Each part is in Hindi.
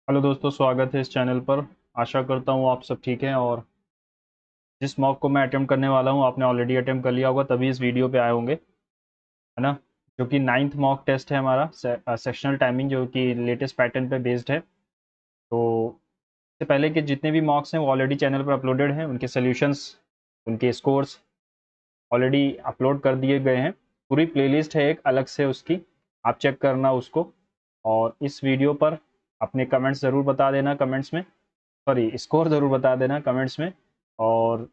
हेलो दोस्तों, स्वागत है इस चैनल पर। आशा करता हूँ आप सब ठीक हैं। और जिस मॉक को मैं अटेम्प्ट करने वाला हूँ आपने ऑलरेडी अटेम्प्ट कर लिया होगा, तभी इस वीडियो पे आए होंगे, है ना। जो कि नाइन्थ मॉक टेस्ट है हमारा, सेक्शनल टाइमिंग जो कि लेटेस्ट पैटर्न पे बेस्ड है। तो इससे पहले के जितने भी मॉक्स हैं वो ऑलरेडी चैनल पर अपलोडेड हैं, उनके सोल्यूशंस, उनके स्कोर्स ऑलरेडी अपलोड कर दिए गए हैं। पूरी प्लेलिस्ट है एक अलग से उसकी, आप चेक करना उसको। और इस वीडियो पर अपने कमेंट्स ज़रूर बता देना कमेंट्स में, सॉरी स्कोर ज़रूर बता देना कमेंट्स में। और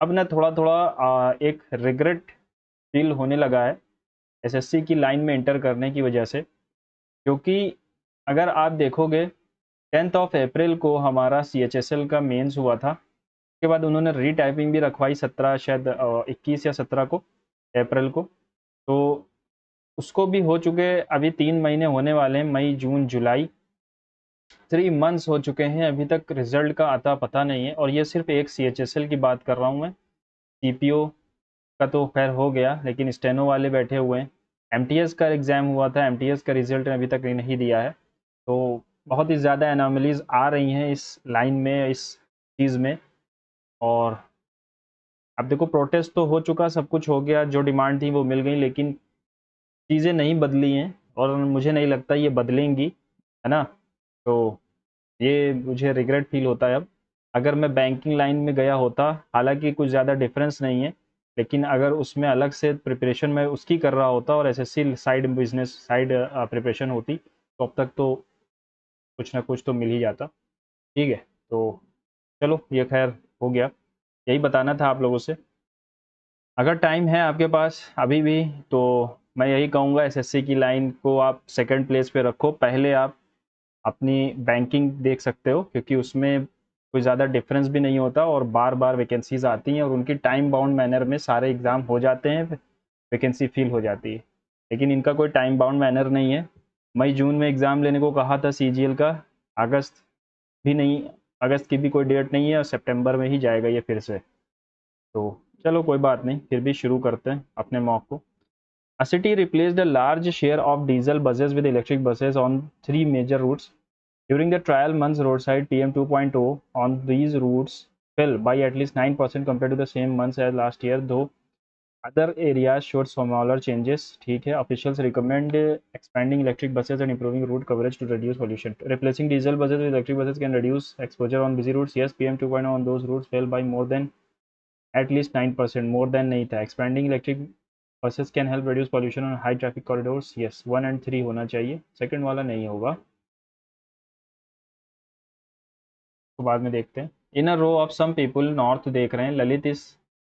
अब ना थोड़ा थोड़ा एक रिग्रेट फील होने लगा है एसएससी की लाइन में इंटर करने की वजह से, क्योंकि अगर आप देखोगे 10 अप्रैल को हमारा सीएचएसएल का मेंस हुआ था। उसके बाद उन्होंने रीटाइपिंग भी रखवाई 17 शायद 21 या 17 को अप्रैल को। तो उसको भी हो चुके, अभी 3 महीने होने वाले हैं, मई जून जुलाई, 3 मंथ्स हो चुके हैं, अभी तक रिजल्ट का आता पता नहीं है। और ये सिर्फ एक सीएचएसएल की बात कर रहा हूँ मैं। सीपीओ का तो खैर हो गया, लेकिन स्टेनो वाले बैठे हुए हैं। एमटीएस का एग्ज़ाम हुआ था, एमटीएस का रिजल्ट अभी तक नहीं दिया है। तो बहुत ही ज़्यादा एनोमलीज आ रही हैं इस लाइन में, इस चीज़ में। और अब देखो, प्रोटेस्ट तो हो चुका, सब कुछ हो गया, जो डिमांड थी वो मिल गई, लेकिन चीज़ें नहीं बदली हैं और मुझे नहीं लगता ये बदलेंगी, है ना। तो ये मुझे रिग्रेट फील होता है अब। अगर मैं बैंकिंग लाइन में गया होता, हालांकि कुछ ज़्यादा डिफरेंस नहीं है, लेकिन अगर उसमें अलग से प्रिपरेशन मैं उसकी कर रहा होता और SSC side business side preparation होती, तो अब तक तो कुछ ना कुछ तो मिल ही जाता। ठीक है, तो चलो ये खैर हो गया, यही बताना था आप लोगों से। अगर टाइम है आपके पास अभी भी, तो मैं यही कहूँगा एसएससी की लाइन को आप सेकंड प्लेस पे रखो। पहले आप अपनी बैंकिंग देख सकते हो, क्योंकि उसमें कोई ज़्यादा डिफरेंस भी नहीं होता और बार बार वैकेंसीज आती हैं और उनकी टाइम बाउंड मैनर में सारे एग्ज़ाम हो जाते हैं, वैकेंसी फिल हो जाती है। लेकिन इनका कोई टाइम बाउंड मैनर नहीं है। मई जून में एग्ज़ाम लेने को कहा था सीजीएल का, अगस्त भी नहीं, अगस्त की भी कोई डेट नहीं है और सितंबर में ही जाएगा ये फिर से। तो चलो कोई बात नहीं, फिर भी शुरू करते हैं अपने मॉक को। A city replaced a large share of diesel buses with electric buses on 3 major routes. During the trial months, roadside PM 2.0 on these routes fell by at least 9% compared to the same months as last year, though other areas showed smaller changes. ठीक है, officials recommend expanding electric buses and improving route coverage to reduce pollution. Replacing diesel buses with electric buses can reduce exposure on busy routes. Yes, PM 2.0 on those routes fell by more than at least 9%. More than नहीं था. Expanding electric buses can help reduce pollution on high traffic corridors. Yes, 1 and 3 होना चाहिए, सेकंड वाला नहीं होगा, तो बाद में देखते हैं। In a row of some people north देख रहे हैं, Lalit is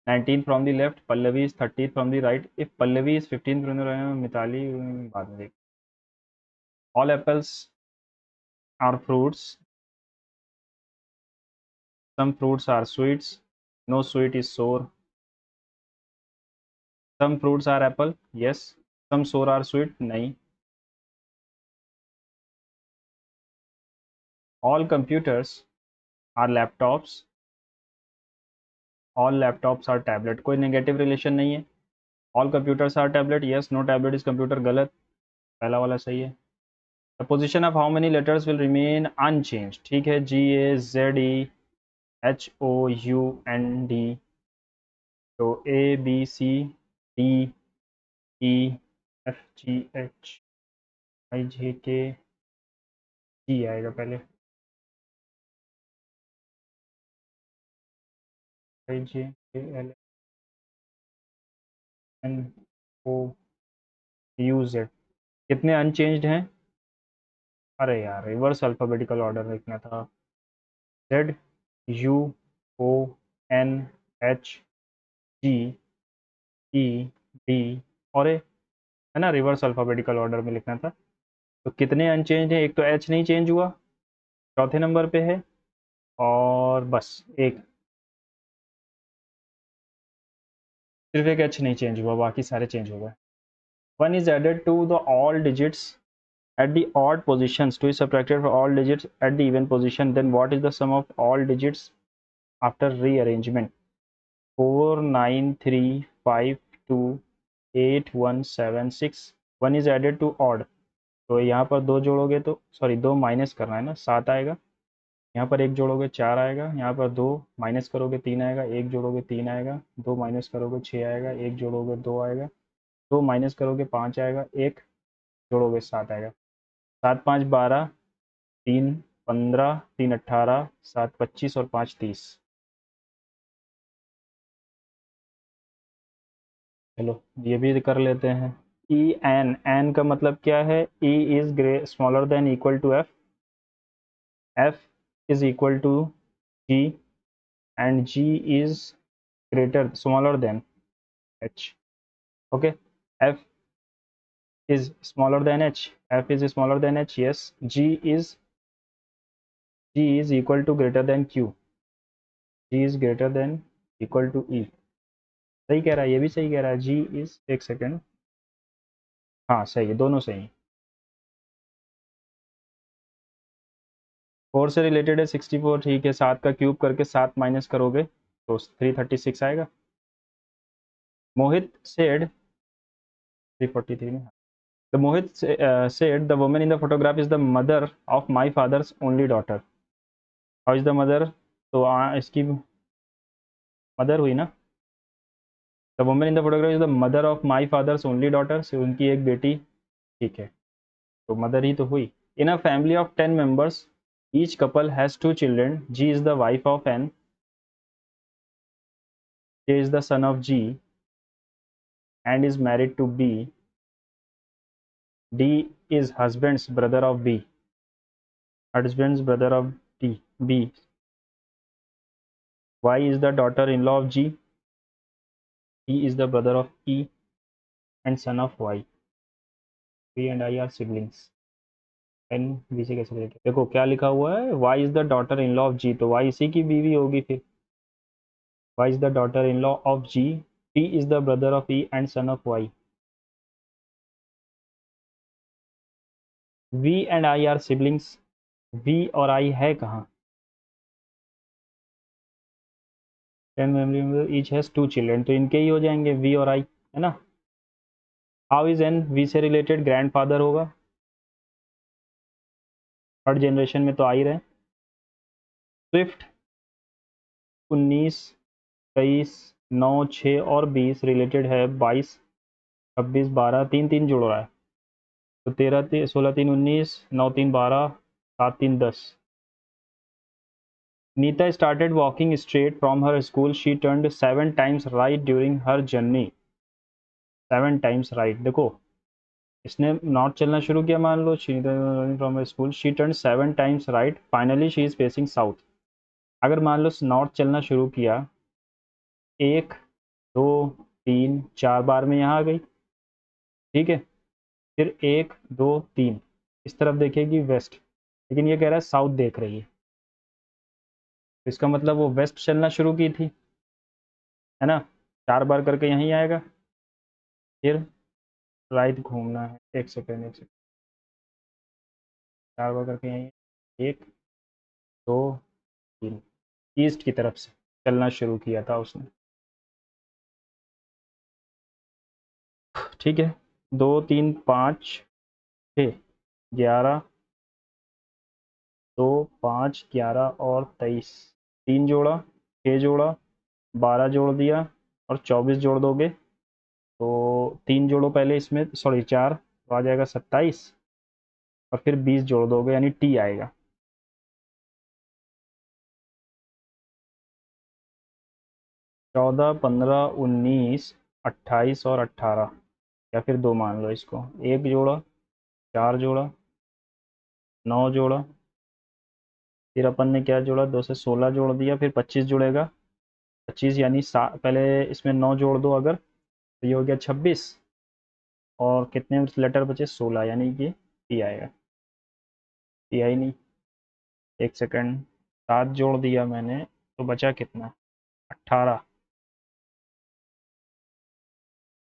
19 from the left, Pallavi is 30 from the right. If Pallavi is 15 from the right, Mitali बाद में देख। All apples are fruits, some fruits are sweets, no sweet is sour. Some fruits are apple, yes. Some sour are sweet, नहीं। All computers are laptops, all laptops are tablet, कोई नेगेटिव रिलेशन नहीं है। All computers are tablet, yes. No tablet is computer, गलत, पहला वाला सही है। The position of how many letters will remain unchanged, ठीक है। GAZEHOUND, तो ABCDEFGHIJKG आएगा पहले, IJKLMNOUZ। कितने अनचेंज्ड हैं? अरे यार, रिवर्स अल्फ़ाबेटिकल ऑर्डर लिखना था। ZUONHGED, और ए, है ना, रिवर्स अल्फ़ाबेटिकल ऑर्डर में लिखना था। तो कितने अनचेंज हैं? एक तो एच नहीं चेंज हुआ, चौथे नंबर पे है, और बस एक, सिर्फ एक एच नहीं चेंज हुआ, बाकी सारे चेंज हो गए। One is added to the all digits at the odd positions, 2 is subtracted from all digits at the even position, then what is the sum of all digits after rearrangement? 4 9 3 5 2 8 1 7 6, 1 is added to odd, तो यहाँ पर 2 जोड़ोगे तो सॉरी 2 माइनस करना है ना, 7 आएगा। यहाँ पर 1 जोड़ोगे 4 आएगा, यहाँ पर 2 माइनस करोगे 3 आएगा, 1 जोड़ोगे 3 आएगा, 2 माइनस करोगे 6 आएगा, 1 जोड़ोगे 2 आएगा, 2 माइनस करोगे 5 आएगा, 1 जोड़ोगे 7 आएगा। 7 5 12, 3 15, 3 18, 7 25 और 5 30। चलो ये भी कर लेते हैं। ई एन, एन का मतलब क्या है? E is greater smaller than equal to F, F is equal to G, and G is greater smaller than H. Okay, F is smaller than h, f is smaller than h, yes, g is equal to greater than q, g is greater than equal to e। सही कह रहा है, ये भी सही कह रहा है। g is, एक सेकेंड, हाँ सही है, दोनों सही है। 4 से रिलेटेड है 64, ठीक है। 7 का क्यूब करके 7 माइनस करोगे तो 336 आएगा। मोहित सेड 343 में, the Mohit said the woman in the photograph is the mother of my father's only daughter। how is the mother? तो इसकी मदर हुई ना। The woman in the photograph is the mother of my father's only daughter, से उनकी एक बेटी, ठीक है, तो मदर ही तो हुई। In a family of 10 members each couple has 2 children, G is the wife of N, J is the son of G, and is married to B, D is husband's brother of B, husband's brother of D B, Y is the daughter in law of G, he is the brother of E and son of Y, V and I are siblings. N B से कैसे रिलेटेड? देखो क्या लिखा हुआ है, Y is the daughter in law of G, तो वाई इसी की बीवी होगी फिर। Y is the daughter in law of G, T is the brother of E and son of Y. V and I are siblings, V और आई है कहाँ? 10 family member each has 2 children, तो इनके ही हो जाएंगे वी और आई, है ना। हाउ इज एन, वी से रिलेटेड ग्रैंडफादर होगा, थर्ड जनरेशन में तो आ ही रहे। स्विफ्ट 19, 23, 9, 6 और 20 रिलेटेड है 22, 26, 12, 3 3 जुड़ रहा है, तो 13 16 3 19, 9 3 12, 7 3 10। Neeta started walking straight from her school. She turned 7 times right during her journey. 7 times right, देखो इसने नॉर्थ चलना शुरू किया, मान लो from school, she turn 7 times right, finally she is facing south. अगर मान लो नॉर्थ चलना शुरू किया, 1 2 3 4 बार में यहाँ आ गई, ठीक है, फिर 1 2 3 इस तरफ देखेगी वेस्ट, लेकिन ये कह रहा है साउथ देख रही है, तो इसका मतलब वो वेस्ट चलना शुरू की थी, है ना। 4 बार करके यहीं आएगा, फिर राइट घूमना है, एक सेकेंड 4 बार करके यहीं, 1 2 3, ईस्ट की तरफ से चलना शुरू किया था उसने, ठीक है। 2 3 5 6 11, 2 5 11 और 23, 3 जोड़ा, 6 जोड़ा, 12 जोड़ दिया और 24 जोड़ दोगे तो 3 जोड़ो पहले इसमें, सॉरी 4, तो आ जाएगा 27, और फिर 20 जोड़ दोगे यानी टी आएगा। 14 15 19 28 और 18, या फिर 2 मान लो इसको, 1 जोड़ा, 4 जोड़ा, 9 जोड़ा, फिर अपन ने क्या जोड़ा, 2 से 16 जोड़ दिया, फिर 25 जुड़ेगा, 25 यानी पहले इसमें 9 जोड़ दो अगर, तो ये हो गया 26, और कितने लेटर बचे, 16, यानी कि टी आएगा। टी आई नहीं, एक सेकंड, 7 जोड़ दिया मैंने तो बचा कितना, 18,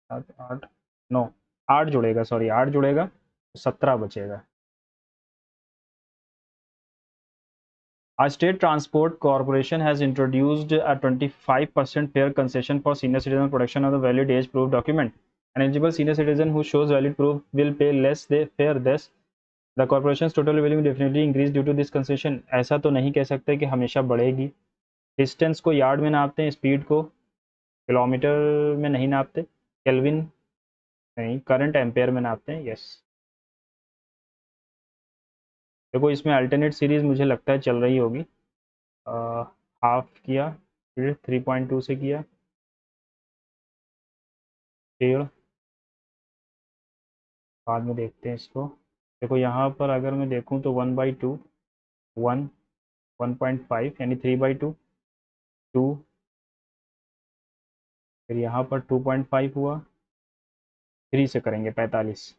7 8 9, 8 जुड़ेगा, सॉरी 8 जुड़ेगा, 17 बचेगा। A state transport corporation has introduced a 25% fare concession for senior citizen production of the valid age proof document. An eligible senior citizen who shows valid proof will pay less fare. Thus, the corporation total revenue definitely increase due to this concession. ऐसा तो नहीं कह सकते कि हमेशा बढ़ेगी। डिस्टेंस को यार्ड में नापते हैं, स्पीड को किलोमीटर में नहीं नापते, केल्विन नहीं, करंट एम्पेयर में नापते हैं। यस, देखो इसमें अल्टरनेट सीरीज मुझे लगता है चल रही होगी। हाफ किया, फिर 3.2 से किया, डेढ़, बाद में देखते हैं इसको। देखो यहाँ पर अगर मैं देखूँ तो 1/2, 1, 1.5 यानी 3/2, 2, फिर यहाँ पर 2.5 हुआ, 3 से करेंगे 45,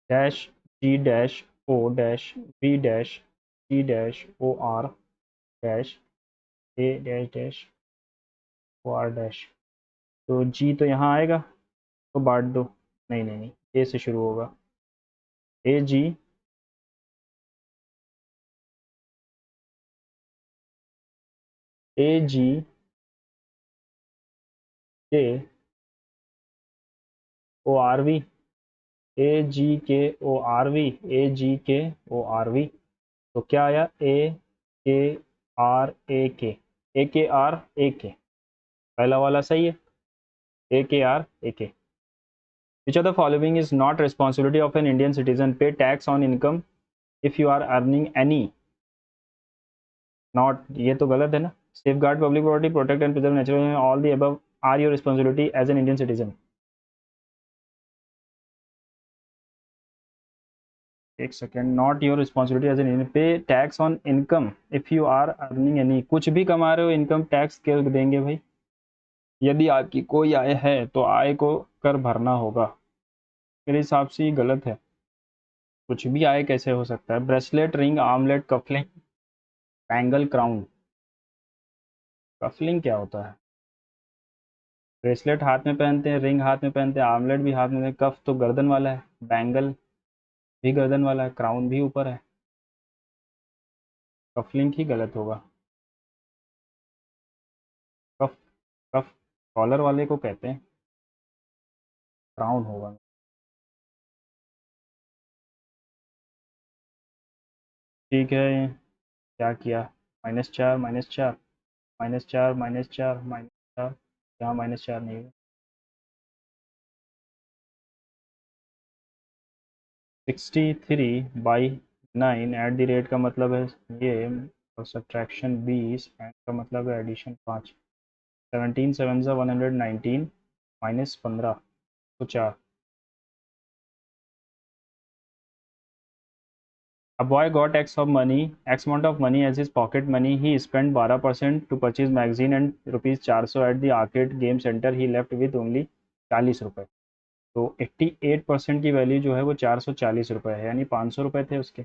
dash G dash O dash B dash C dash O R dash A dash dash O R dash. तो जी तो यहाँ आएगा, तो बांट दो। नहीं नहीं नहीं, ए से शुरू होगा, ए जी, ए जी के ओ आर वी, ए जी के ओ आर वी, ए जी के ओ आर वी। तो क्या आया, के आर ए के आर ए के, पहला वाला सही है, ए के R A K. Which of the following is not responsibility of an Indian citizen, pay tax on income if you are earning any, not, ये तो गलत है ना। Safeguard public property, protect and preserve natural, all the above are your responsibility as an Indian citizen. एक second, not your responsibility as an Indian, pay tax on income if you are earning any, कुछ भी कमा रहे हो इनकम टैक्स क्यों देंगे भाई। यदि आपकी कोई आय है तो आय को कर भरना होगा। मेरे हिसाब से ये गलत है, कुछ भी आय कैसे हो सकता है। Bracelet, ring, armlet, cufflink, bangle, crown. Cufflink क्या होता है। ब्रेसलेट हाथ में पहनते हैं, रिंग हाथ में पहनते हैं, आर्मलेट भी हाथ में पहनते हैं, कफ तो गर्दन वाला है, बैंगल भी गर्दन वाला है, क्राउन भी ऊपर है, कफलिंग ही गलत होगा। कफ, कफ कॉलर वाले को कहते हैं, क्राउन होगा। ठीक है, क्या किया, -4, -4, -4, -4, -4, यहाँ -4 नहीं है। 63/9 एट द रेट का मतलब है ये, और सब्ट्रैक्शन 20, एंड का मतलब है एडिशन 5। 17 7 119 -15 तो 4। A boy got X amount of money as his pocket money. He spent 12% to purchase magazine and rupees 400 at the arcade game center. He left with only 40 रुपये। तो 88% की वैल्यू जो है वो 440 रुपये है, यानी 500 रुपये थे उसके।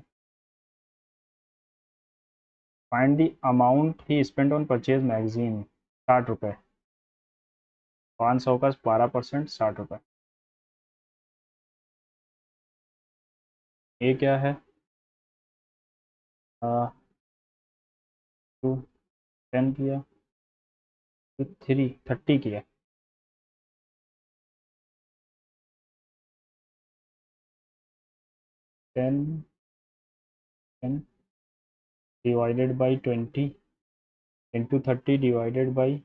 Find the amount he spent on purchase magazine, 60 रुपये। 500 का 12%, 60 रुपये। ये क्या है, 2, 10 किया, 30 किया, 10, 10 divided by 20 into 30 divided by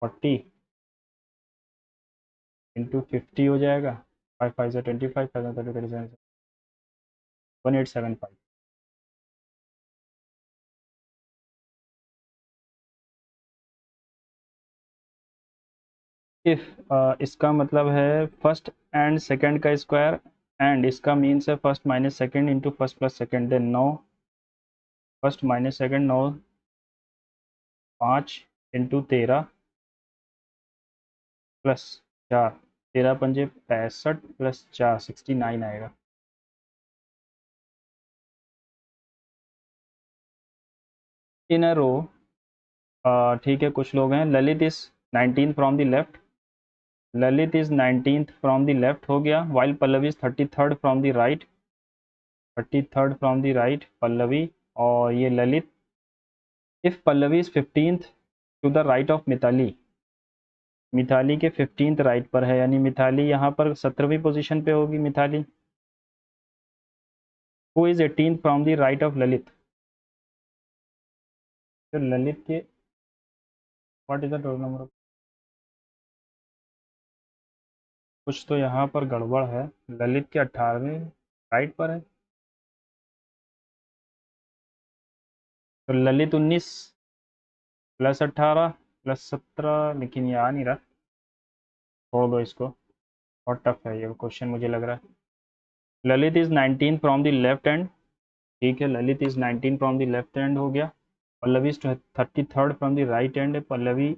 40 into 50 हो जाएगा। 5 5 से 25, 5 30 37, 1875। इफ इसका मतलब है फर्स्ट एंड सेकंड का स्क्वायर, एंड इसका मीन्स है first minus second into first plus second, then 9, first minus second 9, 5 into 13 plus 4, 13 पंजे 65 प्लस 4 69 आएगा। इन अ रो, ठीक है, कुछ लोग हैं। Lalit is 19 from the left, Lalit is 19th from the left हो गया, while Pallavi is 33rd from the right, 33rd from the right Pallavi, और ये Lalit. If Pallavi is 15th to the right of Mitali, Mitali के 15th राइट पर है, यानी मिथाली यहाँ पर 17वीं पोजीशन पे होगी Mithali. Who is 18th from the right of Lalit? तो ललित के what is the total number? कुछ तो यहाँ पर गड़बड़ है, ललित के 18वें राइट पर है, तो ललित 19 प्लस 18 प्लस 17, लेकिन ये आ नहीं रहा, छोड़ दो इसको, बहुत टफ है ये क्वेश्चन मुझे लग रहा है। Lalit is 19 from the left hand, ठीक है, Lalit is 19 from the left hand हो गया। Pallavi is 33rd from the right hand, Pallavi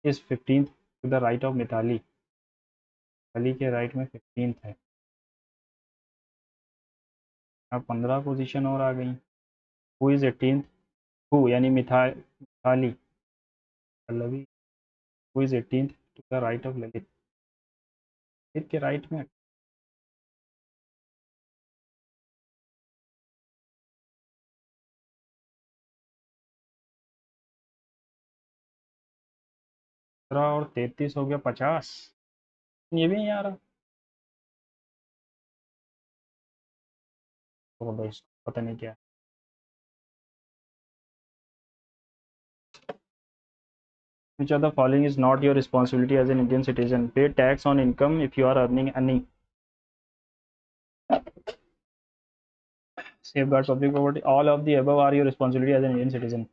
is 15th to the right of Mitali, Mitali के राइट में 15th है। अब 15 पोजीशन और आ गई। Who is 18th? हु यानी Mitali, Pallavi, who is 18th to the right of Lalit, Lalit के राइट में 17 और 33 हो गया 50, ये भी नहीं आ रहा, तो भाई पता नहीं क्या। Which of the following is not your responsibility as an Indian citizen? Pay tax on income if you are earning any. Safeguard public property. All of the above are your responsibility as an Indian citizen.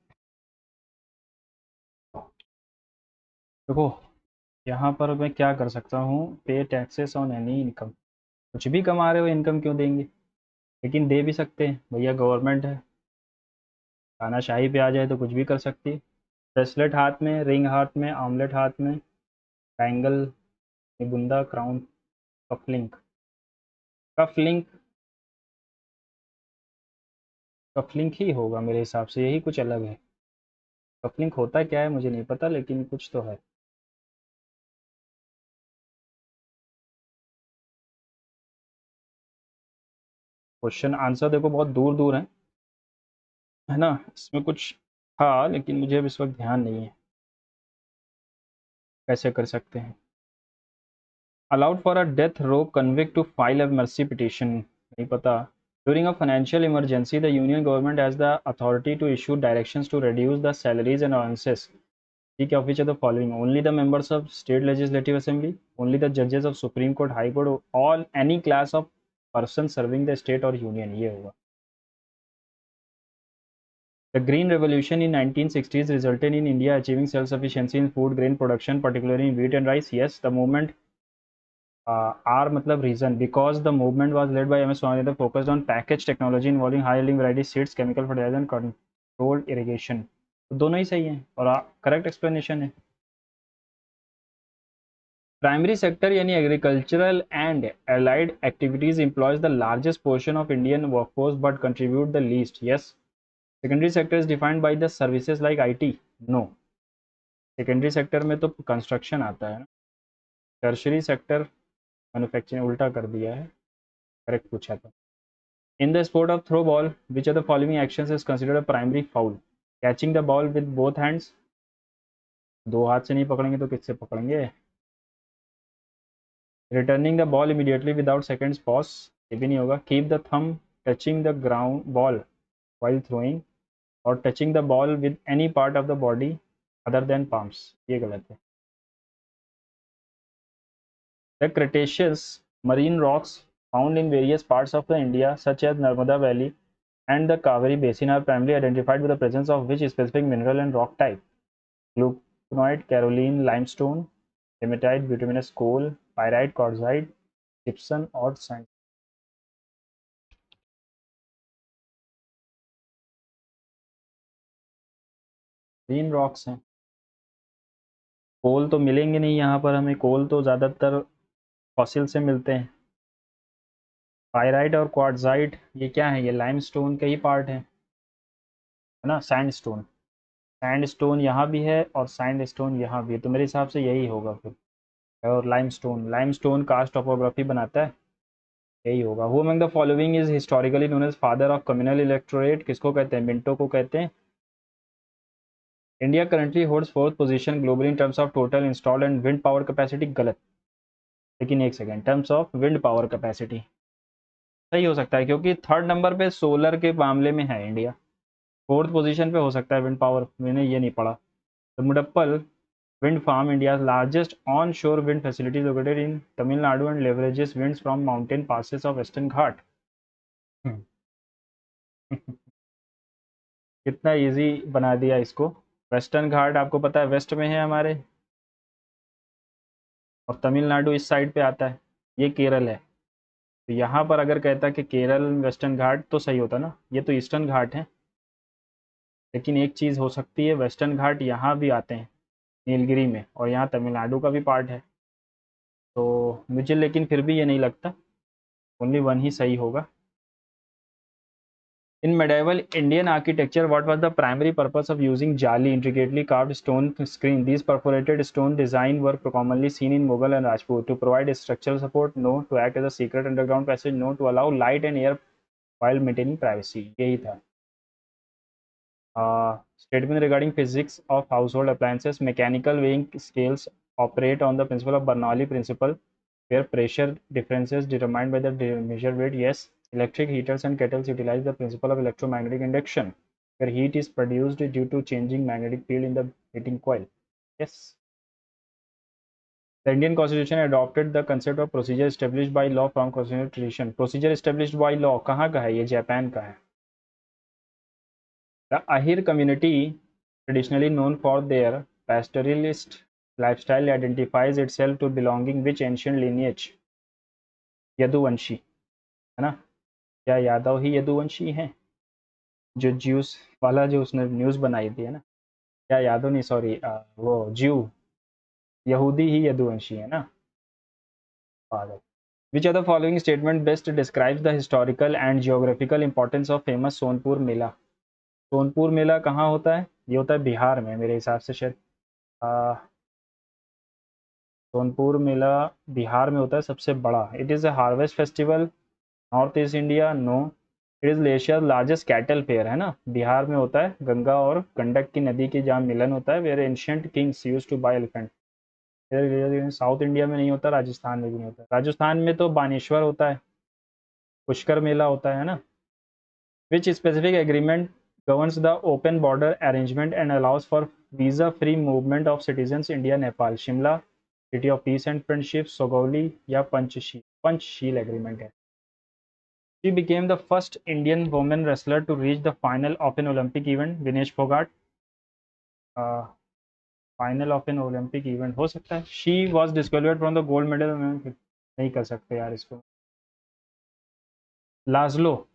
देखो यहाँ पर मैं क्या कर सकता हूँ, पे टैक्सेस ऑन एनी इनकम, कुछ भी कमा रहे हो इनकम क्यों देंगे, लेकिन दे भी सकते हैं भैया, गवर्नमेंट है, तानाशाही पे आ जाए तो कुछ भी कर सकती है। ब्रेसलेट हाथ में, रिंग हाथ में, आमलेट हाथ में, बैंगल, निबुंदा, क्राउन, कफलिंक, कफलिंक, कफलिंक ही होगा मेरे हिसाब से, यही कुछ अलग है। कफलिंक होता क्या है मुझे नहीं पता, लेकिन कुछ तो है। क्वेश्चन आंसर देखो बहुत दूर दूर है ना, इसमें कुछ था लेकिन मुझे अब इस वक्त ध्यान नहीं है कैसे कर सकते हैं। Allowed for a death row convict to file a mercy petition, नहीं पता। During a financial emergency the union government has the authority to issue directions to reduce the salaries and allowances, ठीक है, of which are the following? Only the members of state legislative assembly, only the जजेस of supreme court, high court, all any class of person serving the state or union, ये होगा। The Green Revolution in 1960s resulted in India achieving self-sufficiency in food grain production, particularly in wheat and rice. Yes, the movement R मतलब reason, because the movement was led by MS Swaminathan, focused on package technology involving high yielding variety seeds, chemical fertilizer and controlled irrigation. तो दोनों ही सही हैं और करेक्ट एक्सप्लेनेशन है। प्राइमरी सेक्टर यानी agricultural and allied activities employs the largest portion of Indian workforce but contribute the least. Yes. Secondary sector is defined by the services like IT. No, secondary sector में तो कंस्ट्रक्शन आता है ना। टर्शरी सेक्टर मैन्युफैक्चरिंग, उल्टा कर दिया है, करेक्ट पूछा था। In the sport of throw ball which are the following actions is considered a primary foul? Catching the ball with both hands, दो हाथ से नहीं पकड़ेंगे तो किससे पकड़ेंगे? Returning the ball immediately without seconds pause, ये भी नहीं होगा। Keep the thumb touching the ground ball while throwing, और touching the ball with any part of the body other than palms, ये गलत है। The Cretaceous marine rocks found in various parts of the India such as Narmada Valley and the Kaveri Basin are primarily identified with the presence of which specific mineral and rock type? Gluconoid, Caroline, limestone, hematite, bituminous coal, pyrite, quartzite, gypsum और sand। ग्रीन रॉक्स हैं, कोल तो मिलेंगे नहीं यहाँ पर हमें, कोल तो ज़्यादातर फॉसिल से मिलते हैं। पायराइट और क्वार्ट्जाइट ये क्या है? ये लाइमस्टोन के ही पार्ट है ना। सैंडस्टोन, सैंडस्टोन यहाँ भी है और सैंडस्टोन यहाँ भी है, तो मेरे हिसाब से यही होगा फिर। और लाइमस्टोन, लाइमस्टोन कास्ट टोपोग्राफी बनाता है, यही होगा। Who among the following is historically known as father of communal electorate? किसको कहते हैं? मिंटो को कहते हैं। India currently holds fourth position globally in terms of total installed and wind power capacity, गलत। लेकिन एक second, terms of wind power capacity सही हो सकता है, क्योंकि थर्ड नंबर पे सोलर के मामले में है इंडिया, फोर्थ पोजीशन पे हो सकता है विंड पावर, मैंने ये नहीं पढ़ा। द मुडप्पल wind farm, India largest onshore wind facility located in Tamil Nadu and leverages winds from mountain passes of western Ghat. कितना इजी बना दिया इसको। वेस्टर्न घाट आपको पता है वेस्ट में है हमारे, और तमिलनाडु इस साइड पे आता है, ये केरल है। तो यहाँ पर अगर कहता कि केरल वेस्टर्न घाट तो सही होता ना, ये तो ईस्टर्न घाट है। लेकिन एक चीज़ हो सकती है, वेस्टर्न घाट यहाँ भी आते हैं नीलगिरी में, और यहाँ तमिलनाडु का भी पार्ट है। तो मुझे लेकिन फिर भी ये नहीं लगता, ओनली वन ही सही होगा। In medieval Indian architecture, what was the primary purpose of using jali, intricately carved stone screen? These perforated stone design were commonly seen in Mughal and Rajput. To provide structural support, no. To act as a secret underground passage, no. To allow light and air while maintaining privacy. यही था। Statement regarding physics of household appliances. Mechanical weighing scales operate on the principle of Bernoulli principle, where pressure differences determined by the measured weight. Yes. Electric heaters and kettles utilize the principle of electromagnetic induction, where heat is produced due to changing magnetic field in the heating coil. Yes. The Indian Constitution adopted the concept of procedure established by law from constitutional tradition. Procedure established by law कहाँ का है? ये जापान का है। The Ahir community, traditionally known for their pastoralist lifestyle, identifies itself to belonging which ancient lineage? Yaduvanshi, है ना? क्या यादव ही यदुवंशी हैं? जो ज्यूस वाला जो उसने न्यूज़ बनाई थी, है ना? क्या यादव नहीं, सॉरी, वो ज्यू यहूदी ही यदुवंशी है ना, पागल। Which of the following statement best describes the historical and geographical importance of famous Sonpur मेला? सोनपुर मेला कहाँ होता है? ये होता है बिहार में मेरे हिसाब से शायद। सोनपुर मेला बिहार में होता है सबसे बड़ा। It is a harvest festival, north east India, no. It is Asia's largest cattle fair, है ना, बिहार में होता है, गंगा और गंडक की नदी के जहाँ मिलन होता है, where ancient kings use to buy elephant. South India में नहीं होता, राजस्थान में भी नहीं होता। राजस्थान में तो बानेश्वर होता है, पुष्कर मेला होता है ना। विच specific agreement governs the open border arrangement and allows for visa free movement of citizens India Nepal? Shimla, city of peace and friendship, Sugauli या पंचशील? पंचशील एग्रीमेंट है। She became the first Indian woman wrestler to reach the final of an Olympic event. Vinesh Fogart, final of an Olympic event हो सकता है। She was disqualified from the gold medal, नहीं कर सकते यार इसको। लाजलो,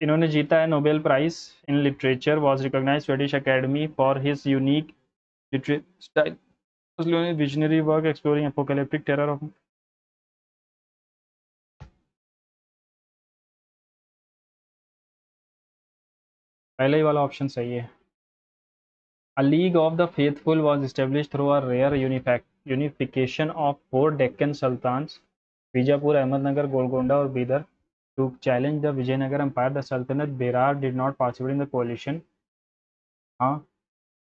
इन्होंने जीता है Nobel prize in literature, was recognize Swedish Academy for his unique literature style, visionary work exploring apocalyptic terror of. पहले ही वाला ऑप्शन सही है। A League of the Faithful was established through a rare unification of 4 Deccan sultans, Bijapur, Ahmednagar, Golconda और Bidar, to challenge the Vijayanagar Empire. The Sultanate Berar did not participate in the coalition. हाँ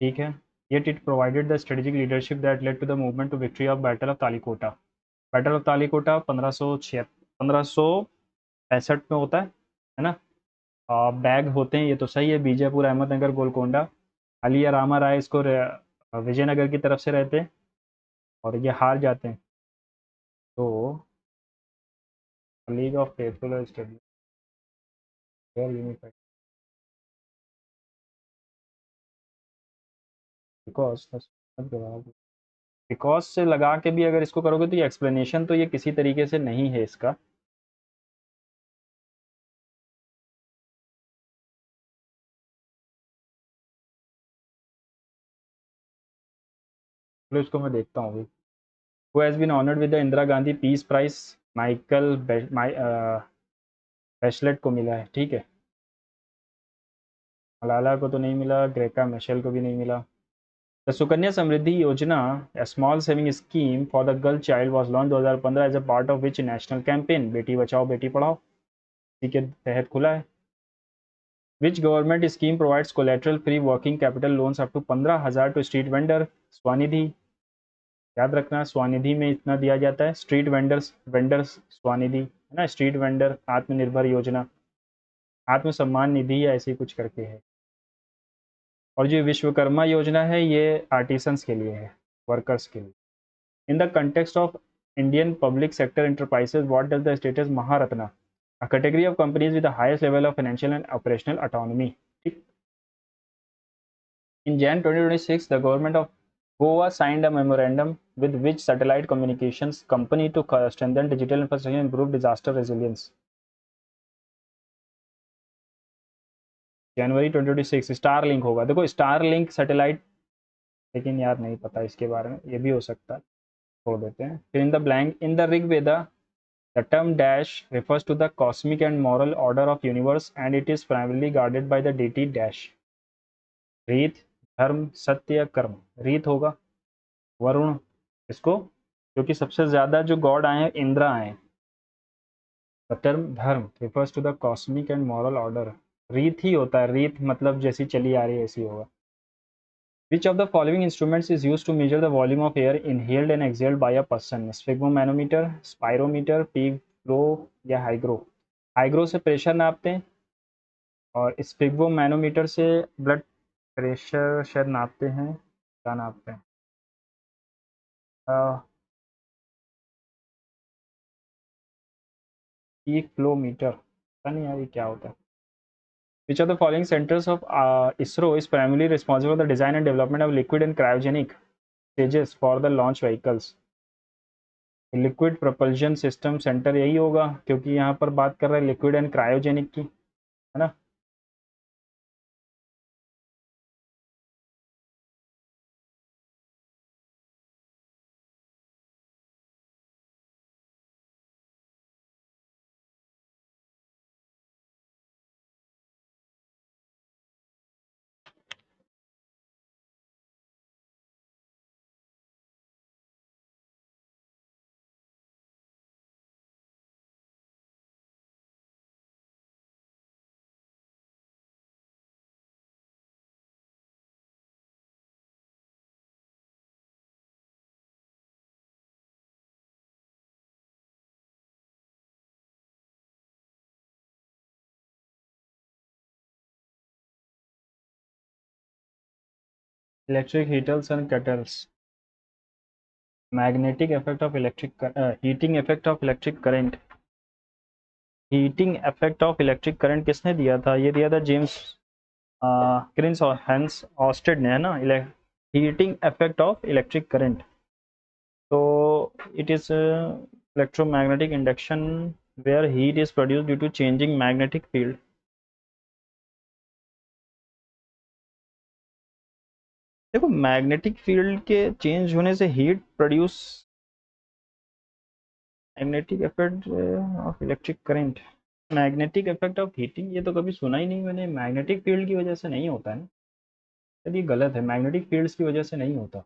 ठीक है। Yet it provided the strategic leadership that led to the movement to victory of Battle of Talikota. Battle of Talikota 1565 में होता है ना। बैग होते हैं, ये तो सही है। बीजापुर, अहमदनगर, गोलकोंडा, अली या रामा राय इसको विजयनगर की तरफ से रहते हैं और ये हार जाते हैं। तो league of faithful unified because, because से लगा के भी अगर इसको करोगे तो ये एक्सप्लेनेशन तो ये किसी तरीके से नहीं है इसका। तो इसको मैं देखता हूँ अभी। Who has been honoured with the Indira Gandhi peace prize? Michael Bachelet को मिला है, ठीक है। मलाला को तो नहीं मिला, ग्रेका मिशेल को भी नहीं मिला। द सुकन्या समृद्धि योजना, a small saving scheme for the girl child, was launched 2015 as a part of which national campaign? Beti Bachao Beti Padhao, इसी के तहत खुला है। Which government scheme provides collateral free working capital loans up to 15,000 to street vendor? Svanidhi. याद रखना, स्वनिधि में इतना दिया जाता है। स्ट्रीट वेंडर्स वेंडर्स स्वनिधि है ना, स्ट्रीट वेंडर आत्मनिर्भर योजना, आत्म सम्मान निधि या ऐसे ही कुछ करके है। और जो विश्वकर्मा योजना है ये आर्टिसंस के लिए है, वर्कर्स के लिए। In the context of Indian public sector enterprises, what does the status Maharatna, a category of companies with the highest level of financial and operational autonomy? ठीक। In Jan 2026, the government of Goa signed a memorandum with which satellite communications company to strengthen digital infrastructure and improve disaster resilience? January 2026 star link होगा। देखो स्टार लिंक सैटेलाइट, लेकिन यार नहीं पता इसके बारे में, ये भी हो सकता है, छोड़ देते हैं। फिर in the blank, in the Rigveda the term dash refers to the cosmic and moral order of universe and it is primarily guarded by the deity dash। रीत, धर्म, सत्य या कर्म? रीत होगा। वरुण, इसको, क्योंकि सबसे ज्यादा जो गॉड आए हैं इंद्र आए हैं। द टर्म धर्म refers to the cosmic and moral order, रीत ही होता है, रीत मतलब जैसी चली आ रही है ऐसी होगा। Which of the following instruments is used to measure the volume of air inhaled and exhaled by a person? Sphygmomanometer, spirometer, pig flow या हाइग्रो? हाइग्रो से प्रेशर नापते हैं और स्फिग्मोमैनोमीटर से ब्लड प्रेशर शायद नापते हैं, क्या नापते हैं? पीक फ्लो मीटर, पता नहीं यार ये क्या होता है। Which of the following centers of ISRO is primarily responsible for the design and development of liquid and cryogenic stages for the launch vehicles? Liquid propulsion system centre यही होगा, क्योंकि यहाँ पर बात कर रहे हैं लिक्विड एंड क्रायोजेनिक की, है ना। Electric heaters and kettles. Magnetic effect of electric, heating effect of electric current. Heating effect of electric current किसने दिया था? ये दिया था जेम्स क्रिंस और हैंस ऑस्टेड ने, है ना। Heating effect of electric current, तो it is electromagnetic induction where heat is produced due to changing magnetic field. देखो मैग्नेटिक फील्ड के चेंज होने से heat produce, magnetic effect of electric current, magnetic effect of heating, ये तो कभी सुना ही नहीं मैंने। मैग्नेटिक फील्ड की वजह से नहीं होता है ना, ये गलत है, मैग्नेटिक फील्ड्स की वजह से नहीं होता।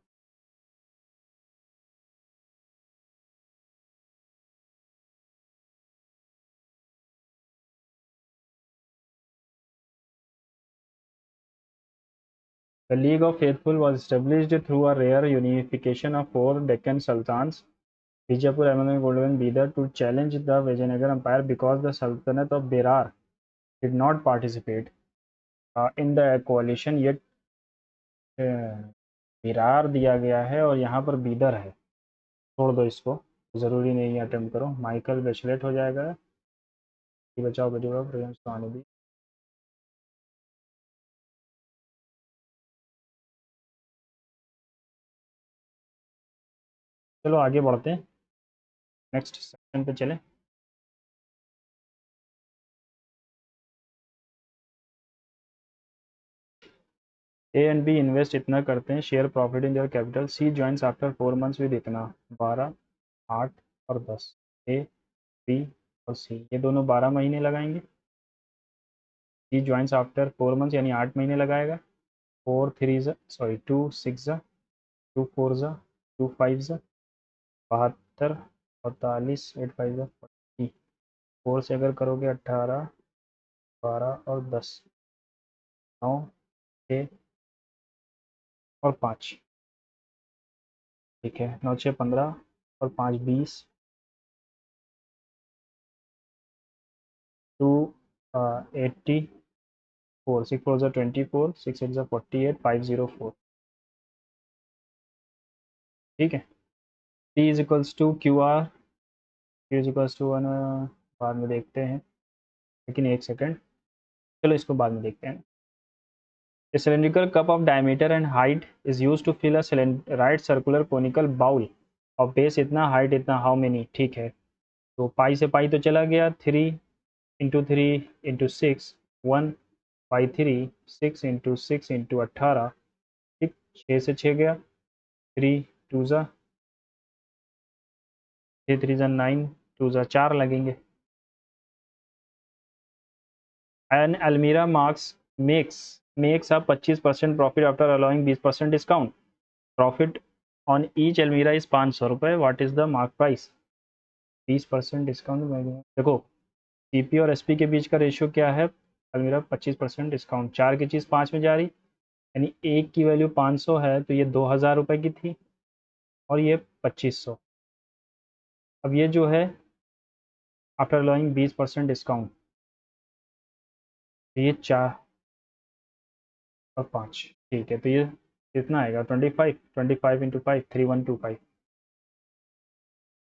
The League of Faithful was established through a rare unification of four Deccan sultans, Bijapur, Ahmedabad, Golden, Bidar, to challenge the Vijayanagar Empire because the Sultanate of Berar did not participate in the coalition, yet बिरार दिया गया है और यहाँ पर बीदर है। छोड़ दो इसको, ज़रूरी नहीं है अटेम्प्ट करो। माइकल बेचलेट हो जाएगा। ये बचाओ बेटी बचाओ प्रियंश स्वामी भी। चलो आगे बढ़ते हैं, नेक्स्ट सेक्शन पे चले। ए एंड बी इन्वेस्ट इतना करते हैं, share profit in their capital. C joins after 4 months with इतना, 12, 8 और 10। ए, बी और सी ये दोनों 12 महीने लगाएंगे। सी ज्वाइंस आफ्टर 4 मंथ्स यानी 8 महीने लगाएगा। 4 3 सॉरी 2 6 2 4 2 5 72, 48, 8 5 40। 4 से अगर करोगे 18, 12 और 10, 9, 6 और 5, ठीक है। 9 6 15 और 5 20, 2 84, 6 4 24, 6 8 48, 504, ठीक है। T is equals to Q R, Q is equals to 1, बाद में देखते हैं, लेकिन एक सेकेंड, चलो इसको बाद में देखते हैं। A cylindrical cup of diameter and height is used to fill a right circular conical bowl of base इतना, height इतना, how many, ठीक है। तो पाई से पाई तो चला गया, 3 × 3 × 6, 1/3, 6 × 6 × 18, ठीक, 6 से 6 गया, 3 2 ज़ा 3 3 ज़ा 9, 2 ज़ा 4 लगेंगे। An Almira makes a 25% profit after allowing 20% discount. Profit on each Almira is 500 रुपये. What is the mark price? 20% discount देखो, सीपी और एसपी के बीच का रेशियो क्या है? अलमीरा 25% डिस्काउंट, 4 की चीज़ 5 में जा रही, यानी एक की वैल्यू 500 है, तो ये 2000 रुपये की थी और ये 2500। अब ये जो है आफ्टर अलाउइंग 20% डिस्काउंट, तो ये 4 और 5, ठीक है। तो ये कितना आएगा? 25, 25 × 5, 3125।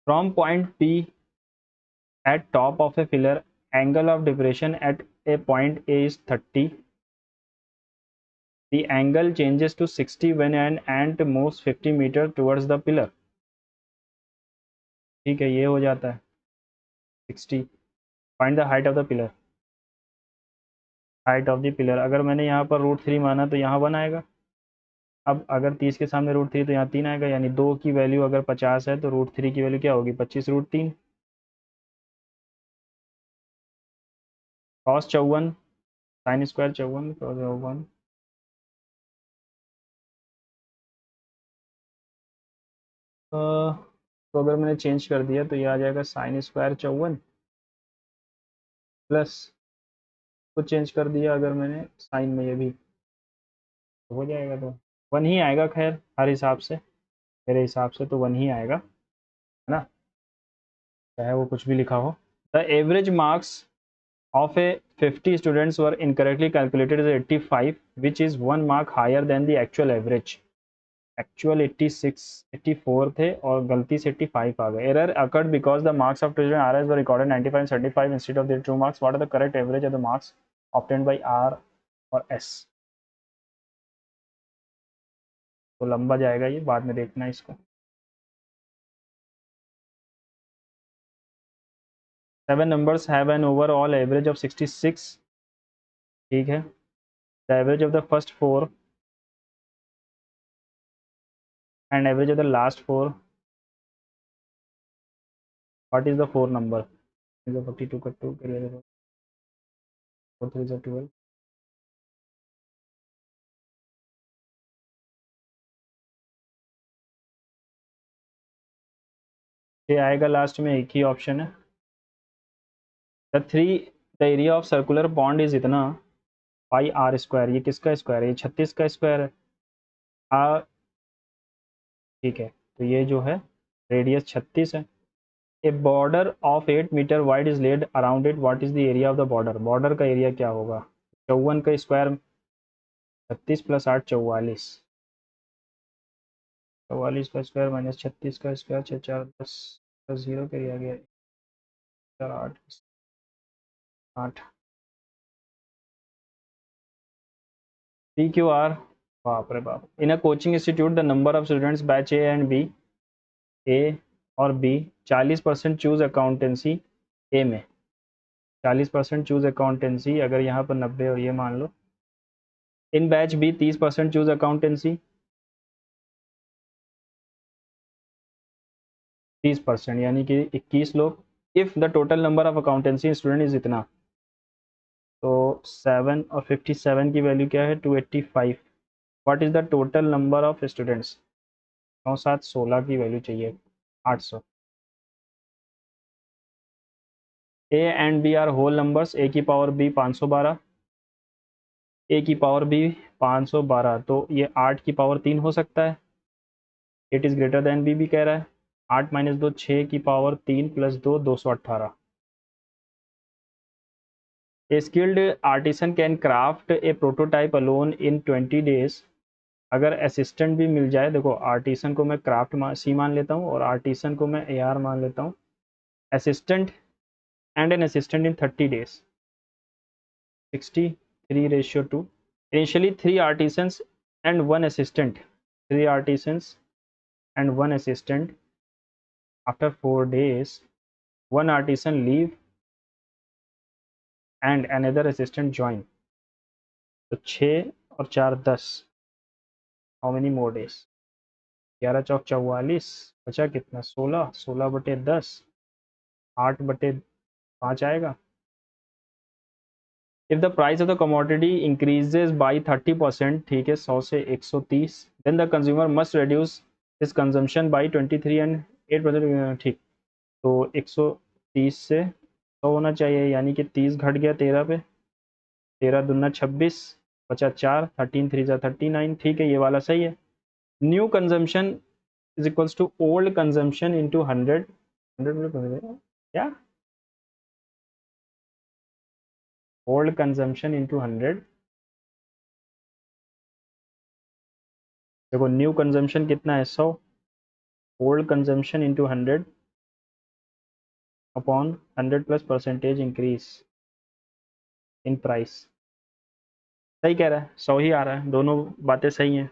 From point P at top of a pillar, angle of depression at a point A is 30. The angle changes to 60 when an ant moves 50 meter towards the pillar. ठीक है, ये हो जाता है 60. Find the height of the pillar. Height of the pillar, अगर मैंने यहाँ पर √3 माना तो यहाँ 1 आएगा। अब अगर 30 के सामने √3 तो यहाँ 3 आएगा, यानी 2 की वैल्यू अगर 50 है तो √3 की वैल्यू क्या होगी? 25 √3। cos 54, sin स्क्वायर 54, cos 54, तो अगर मैंने चेंज कर दिया तो ये आ जाएगा sin स्क्वायर 54 प्लस, तो चेंज कर दिया अगर मैंने साइन में, ये भी तो हो जाएगा, तो 1 ही आएगा। खैर हर हिसाब से, मेरे हिसाब से तो 1 ही आएगा, है ना, चाहे वो कुछ भी लिखा हो। The average marks of a 50 students were incorrectly calculated is 85, which is 1 mark higher than the actual average. Actual 86 84 थे और गलती से 85 आ गए। Error occurred because the marks of student R S were recorded 95 75 instead of the true marks. What are the correct average of the marks obtained by R और एस? तो लंबा जाएगा ये, बाद में देखना इसको। 7 numbers have an overall average of 66, ठीक है। The average of the first 4 and average of the last 4, what is the 4 number? Is 42 का 2 के लिए 4 3 is 12, ये आएगा लास्ट में, एक ही ऑप्शन है। The area of circular pond is इतना, पाई आर स्क्वायर, ये किसका स्क्वायर है? ये 36 का स्क्वायर है। आ ठीक है, तो ये जो है रेडियस 36 है। A border of 8 metre wide is laid around it, what is the area of the border? Border का एरिया क्या होगा? 54 का स्क्वायर, 36 + 8 44, 44 का स्क्वायर माइनस 36 का स्क्वायर, 6 4 10 + 0 के दिया गया 4 8 8 पी क्यू आर। बाप रे बाप। In a coaching institute the number of students batch A and B, A और बी 40% चूज अकाउंटेंसी, ए में 40% चूज अकाउंटेंसी, अगर यहाँ पर 90 और ये मान लो। इन बैच बी 30% चूज अकाउंटेंसी, 30%, यानी कि 21 लोग। If the total number of accountancy student is इतना, तो 7 और 57 की वैल्यू क्या है? 285। What is the total number of students? 9 7 16 की वैल्यू चाहिए, 800। A and B are whole numbers, A की पावर बी 512, ए की पावर भी 512, तो ये 8 की पावर 3 हो सकता है। It is greater than B भी कह रहा है। 8 माइनस 2 6 की power 3 plus 2 218। A skilled artisan can craft a prototype alone in 20 days. अगर असिस्टेंट भी मिल जाए, देखो आर्टिसन को मैं क्राफ्ट सी मान लेता हूँ और आर्टिसन को मैं ए आर मान लेता हूँ। Assistant and an assistant in 30 days, 63:2। Initially 3 artisans and 1 assistant, 3 artisans and 1 assistant. After 4 days, 1 artisan leave and another assistant join. तो 6 और 4 10। How many more days? 11 चौक 44, बचा कितना? 16, 16/10, 8/5 आएगा। If the price of the commodity increases by 30%, ठीक है, 100 से 130, then the consumer must reduce his consumption by 23 and 8%, ठीक। तो 130 से 100 होना चाहिए, यानी कि 30 घट गया 13 पे, 13 दूना 26, बचा 4, 13 3 जा 39, ठीक है, ये वाला सही है। New consumption is equals to old consumption into 100, 100 क्या? Old consumption into 100। देखो न्यू कंजम्पशन कितना है? 100, old consumption into 100 upon 100 plus percentage increase in price. सही कह रहा है, 100 ही आ रहा है, दोनों बातें सही हैं।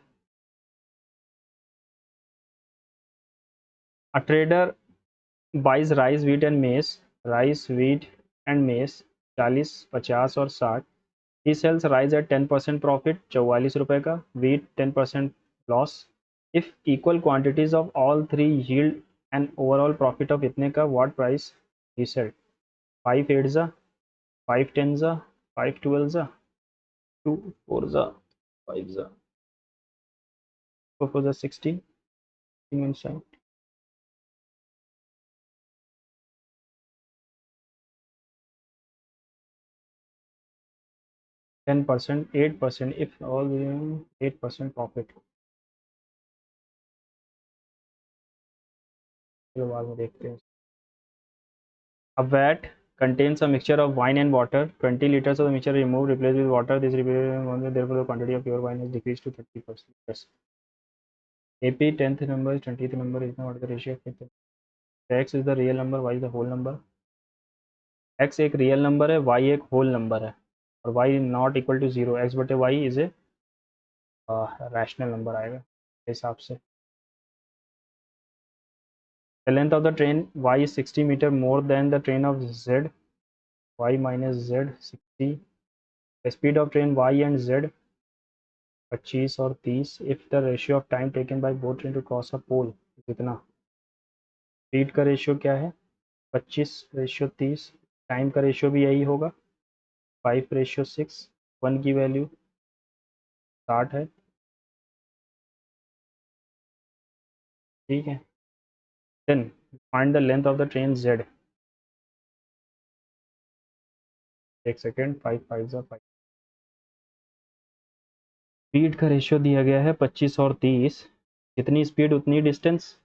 A trader buys rice wheat and maize, rice wheat and maize 40 50 और 60। He sells rice at 10% profit, 44 रुपये का, wheat 10% loss. If equal quantities of all three yield and overall profit of इतने का, व्हाट प्राइस ही सेल? 5 8 जा, 5 10 जा, 5 12 जा, 2 4 जा, 5 जा, 4 4 जा 60, 10%, 8%, if all 8% प्रॉफिट। चलो बाद में देखते हैं। A vat contains a mixture of wine and water. 20 liters of the mixture removed, replaced with water. This replacement, therefore, the quantity of pure wine has decreased to 30%. Yes. AP 10th number, 20th number is not the ratio of it. X is the real number, y is the whole number. X एक रियल नंबर है, y एक होल नंबर है, और y not equal to 0। x बटे y is a rational number आएगा हिसाब से। The length of the train y is 60 meter more than the train of z, y minus z 60। The speed of train y and z 25 और 30। If the ratio of time taken by both train to cross a pole कितना? स्पीड का रेशियो क्या है? 25:30। टाइम का रेशियो भी यही होगा, 5:6। 1 की वैल्यू 60 है, ठीक है। Then find the length of the train z। एक सेकेंड, 5 5 5। स्पीड का रेशियो दिया गया है 25 और 30, जितनी स्पीड उतनी डिस्टेंस।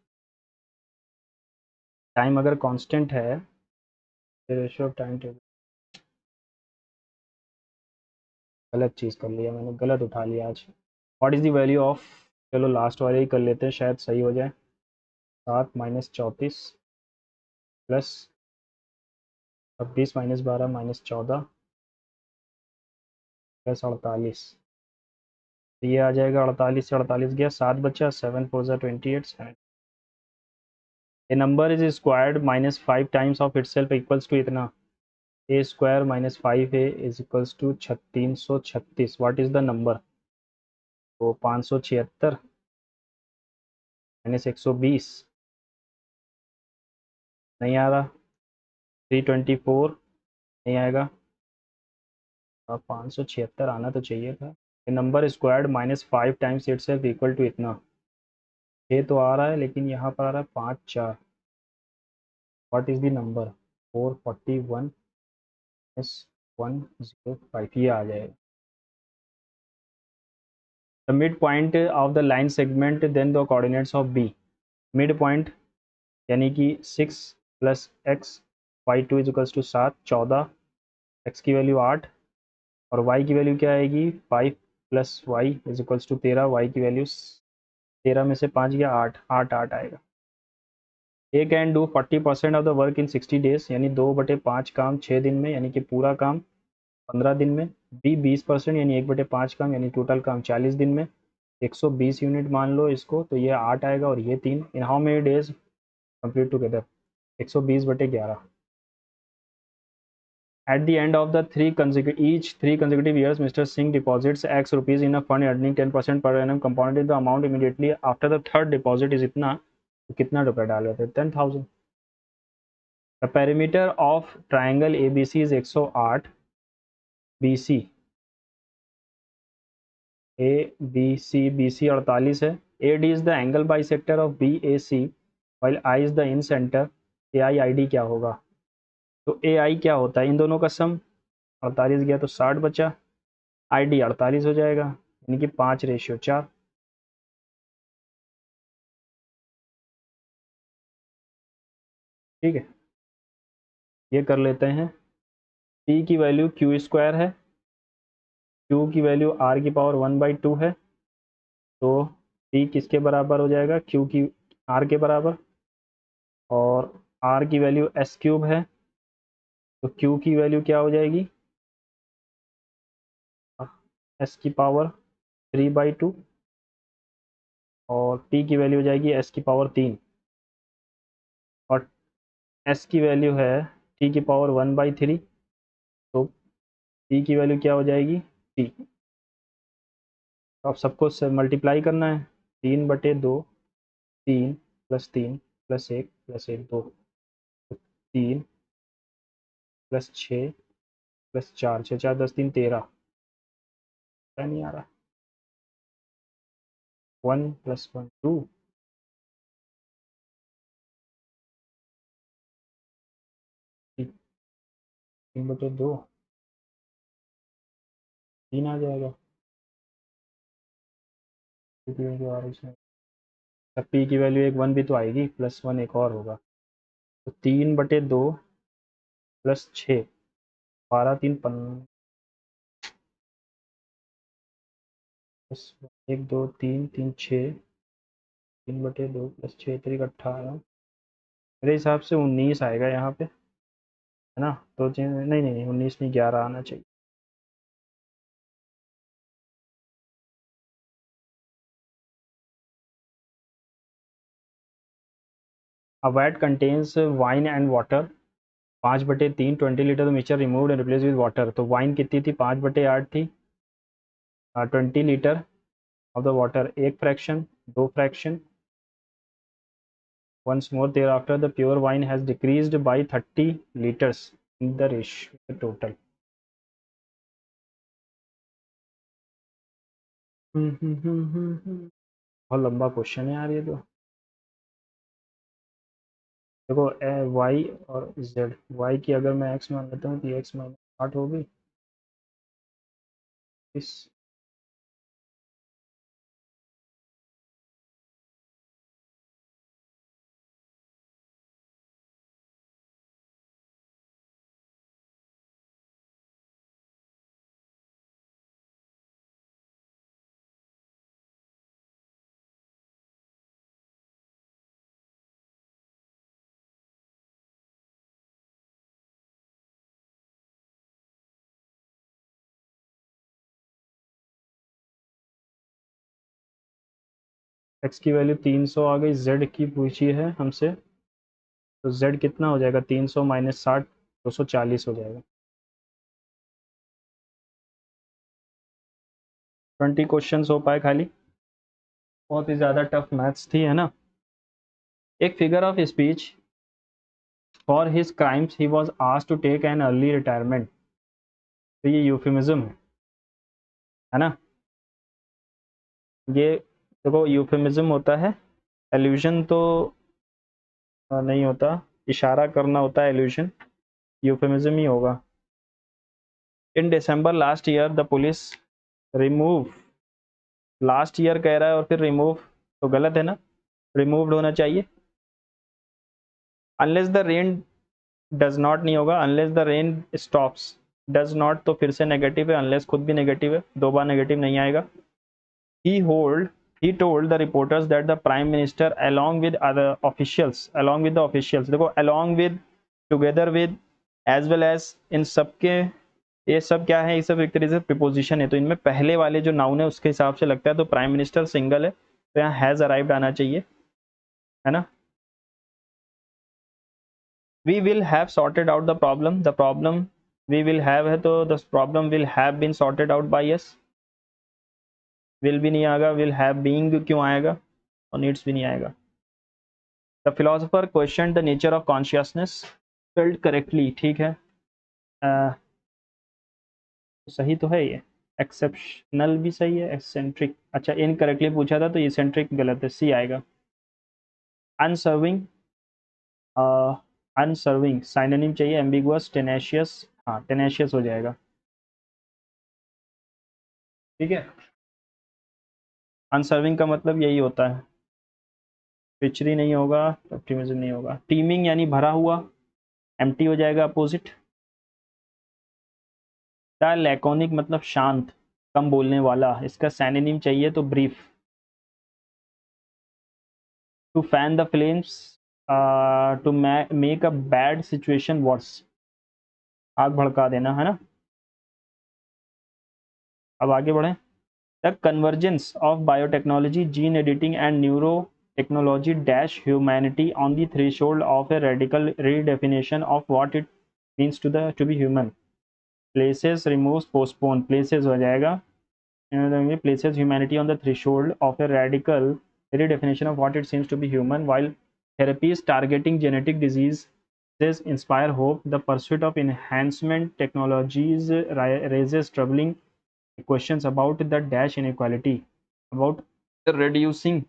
टाइम अगर कांस्टेंट है, रेशियो ऑफ टाइम टेबल, गलत चीज़ कर लिया मैंने, गलत उठा लिया आज। What is the value of, चलो लास्ट वाले ही कर लेते हैं, शायद सही हो जाए। 7 माइनस 34 प्लस 26 -12 -14 प्लस 48। ये आ जाएगा 48 से 48 गया, 7 बचा, 7 4 जा 28। A number is squared minus 5 times of itself equals to इतना? A square minus 5 A is equals to 336। What is the number? तो 576 माइनस 120, नहीं आ रहा। 324 नहीं आएगा। अब 576 आना तो चाहिए था। A number squared minus 5 times itself equal to इतना? 6 तो आ रहा है, लेकिन यहाँ पर आ रहा है 5 4। What is the number? 441 -105, ये आ जाएगा। The mid point of the line segment then the coordinates of B. Mid point यानी कि 6 plus X Y two is equals to 7 14, X की वैल्यू 8 और वाई की वैल्यू क्या आएगी 5 plus Y is equals to 13, Y की वैल्यू 13 में से 5 गया 8 8 8 आएगा। A can do 40% of the work in 60 days, यानी 2/5 काम 6 दिन में, यानी कि पूरा काम 15 दिन में। बी 20% यानी 1/5 काम, यानी टोटल काम 40 दिन में। 120 यूनिट मान लो इसको, तो ये 8 आएगा और ये 3। In how many days complete together? 120/11। At the end of the each three consecutive years, Mr. Singh deposits X rupees in a fund earning 10% per annum compounded the amount immediately after the third deposit is इतना, तो कितना रुपया डाल रहे थे? 10,000। The perimeter of triangle ABC is 108 BC। BC 48 है। AD is the angle bisector of BAC while I is the in center। AIID क्या होगा? तो AI क्या होता है इन दोनों का सम? 48 गया तो 60 बचा, ID 48 हो जाएगा, यानी कि 5:4। ठीक है, ये कर लेते हैं। P की वैल्यू Q² है, Q की वैल्यू R की पावर 1/2 है, तो P किसके बराबर हो जाएगा? Q की R के बराबर। और R की वैल्यू S³ है, तो Q की वैल्यू क्या हो जाएगी? S की पावर 3/2 और P की वैल्यू हो जाएगी S की पावर 3 और S की वैल्यू है T की पावर 1/3, तो P की वैल्यू क्या हो जाएगी? T। तो अब सबको मल्टीप्लाई करना है। 3/2, 3 + 3 + 1 + 1 2, 3 + 6 + 4 6 4 10 3 13। नहीं आ रहा। 1 + 1 2, 3/2 3 आ जाएगा। तब P की वैल्यू एक 1 भी तो आएगी, +1 एक और होगा, तो 3/2 + 6 12 3 15 1 2 3 3 6 3/2 + 6 3 18, मेरे हिसाब से 19 आएगा यहाँ पे, है ना? तो नहीं नहीं 19 नहीं 11 आना चाहिए। A vat contains wine and water 5/3 20 litre, तो mixture removed and replace with water. तो वाइन कितनी थी? 5/8 थी। 20 लीटर ऑफ द वाटर, एक फ्रैक्शन, दो fraction. Once more thereafter the pure wine has decreased by 30 liters in the ratio total। बहुत लंबा क्वेश्चन है यार ये तो। देखो वाई और जेड, वाई की अगर मैं एक्स मान लेता हूँ तो एक्स -8 होगी इस। एक्स की वैल्यू 300 आ गई, जेड की पूछी है हमसे, तो जेड कितना हो जाएगा? 300 - 60 240 हो जाएगा। 20 क्वेश्चन हो पाए खाली, बहुत ही ज़्यादा टफ मैथ्स थी, है ना? एक figure of speech for his crimes he was asked to take an early retirement, तो ये यूफेमिज्म है ना? ये देखो यूफेमिज्म होता है, एल्यूजन तो नहीं होता, इशारा करना होता है एल्यूजन, यूफेमिज्म ही होगा। इन December last year the police remove last year कह रहा है और फिर रिमूव, तो गलत है ना, रिमूव्ड होना चाहिए। Unless the rain does not नहीं होगा, unless the rain stops, does not तो फिर से नेगेटिव है, अनलेस खुद भी नेगेटिव है, दो बार नेगेटिव नहीं आएगा। he hold he told the reporters that the prime minister along with other officials, along with the officials, देखो along with, together with, as well as, इन सब के, ये सब क्या है, ये सब एक तरीके से प्रीपोजिशन है, तो इनमें पहले वाले जो नाउन है उसके हिसाब से लगता है, तो प्राइम मिनिस्टर सिंगल है तो यहाँ हैज अराइव्ड आना चाहिए, है ना। We will have sorted out the problem we will have है, तो the problem will have been sorted out by us, will भी नहीं आएगा, विल हैव बीइंग क्यों आएगा, और नीड्स भी नहीं आएगा। The philosopher question the nature of consciousness, spelled correctly, ठीक है, सही तो है ये, एक्सेप्शनल भी सही है, एक्सेंट्रिक, अच्छा इनकरेक्टली पूछा था तो इसेंट्रिक गलत है, सी आएगा। अनसर्विंग, अनसर्विंग साइनोनिम चाहिए, एम्बिगुअस, टेनेशियस, हाँ टेनेशियस हो जाएगा, ठीक है। अनसर्विंग का मतलब यही होता है, पिचरी नहीं होगा, ऑप्टिमिज्म नहीं होगा। टीमिंग यानी भरा हुआ, एम्प्टी हो जाएगा अपोजिट। द लैकोनिक मतलब शांत, कम बोलने वाला, इसका सैनिनिम चाहिए तो brief. To fan the flames, to make a bad situation worse, आग भड़का देना, है ना। अब आगे बढ़ें। The convergence of biotechnology, gene editing and neuro technology dash humanity on the threshold of a radical redefinition of what it means to be human. Places removes postpone, places हो जाएगा, places humanity on the threshold of a radical redefinition of what it seems to be human. While therapies targeting genetic diseases inspire hope, the pursuit of enhancement technologies raises troubling questions about the dash inequality, about the reducing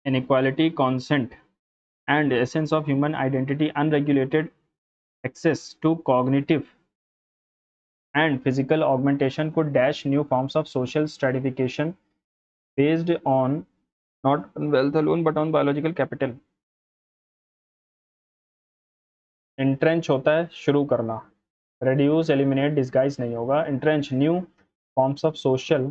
inequality, consent, and essence of human identity. Unregulated access to cognitive and physical augmentation could dash new forms of social stratification based on not on wealth alone but on biological capital. Entrench होता है शुरू करना, reduce, eliminate, disguise नहीं होगा, entrench new forms of social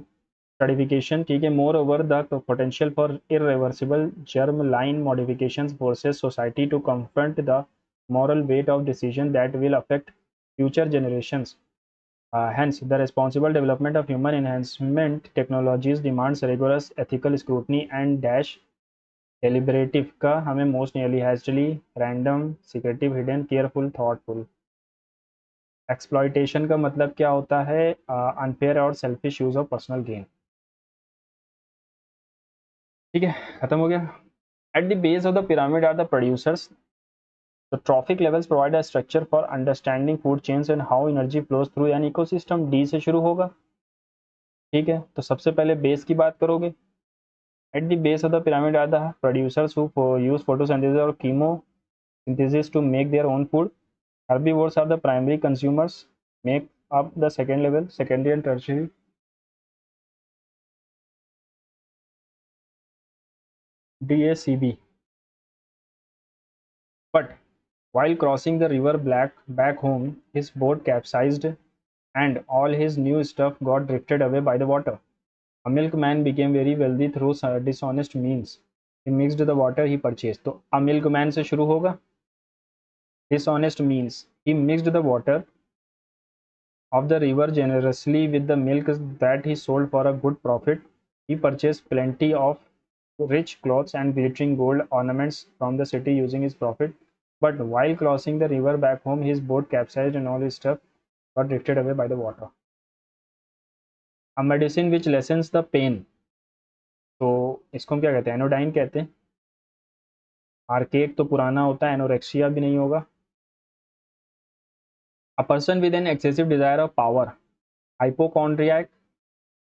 stratification, ठीक है। Moreover, the potential for irreversible germline modifications forces society to confront the moral weight of decisions that will affect future generations. Hence, the responsible development of human enhancement technologies demands rigorous ethical scrutiny and dash deliberative का हमें most nearly hastily, random, secretive, hidden, careful, thoughtful. Exploitation का मतलब क्या होता है, unfair और selfish use of personal gain, ठीक है, खत्म हो गया। At the base of the pyramid are the producers. The trophic levels provide a structure for understanding food chains and how energy flows through an ecosystem. D से शुरू होगा, ठीक है। तो सबसे पहले बेस की बात करोगे। At the base of the pyramid are the producers who use photosynthesis or chemosynthesis to make their own food. Herbivores are the primary consumers, make up the second level, secondary and tertiary. DACB. But while crossing the river back home, his boat capsized and all his new stuff got drifted away by the water. A milkman became very wealthy through dishonest means. He mixed the water he purchased. तो a milkman से शुरू होगा, dishonest means. He mixed the water of the river generously with the milk that he sold for a good profit. He purchased plenty of rich clothes and glittering gold ornaments from the city using his profit. But while crossing the river back home, his boat capsized and all his stuff got drifted away by the water. A medicine which lessens the pain. तो इसको हम क्या कहते हैं, एनोडाइन कहते हैं। आर्केक तो पुराना होता है, एनोरेक्सिया भी नहीं होगा। A person with an excessive desire of power. Hypochondriac,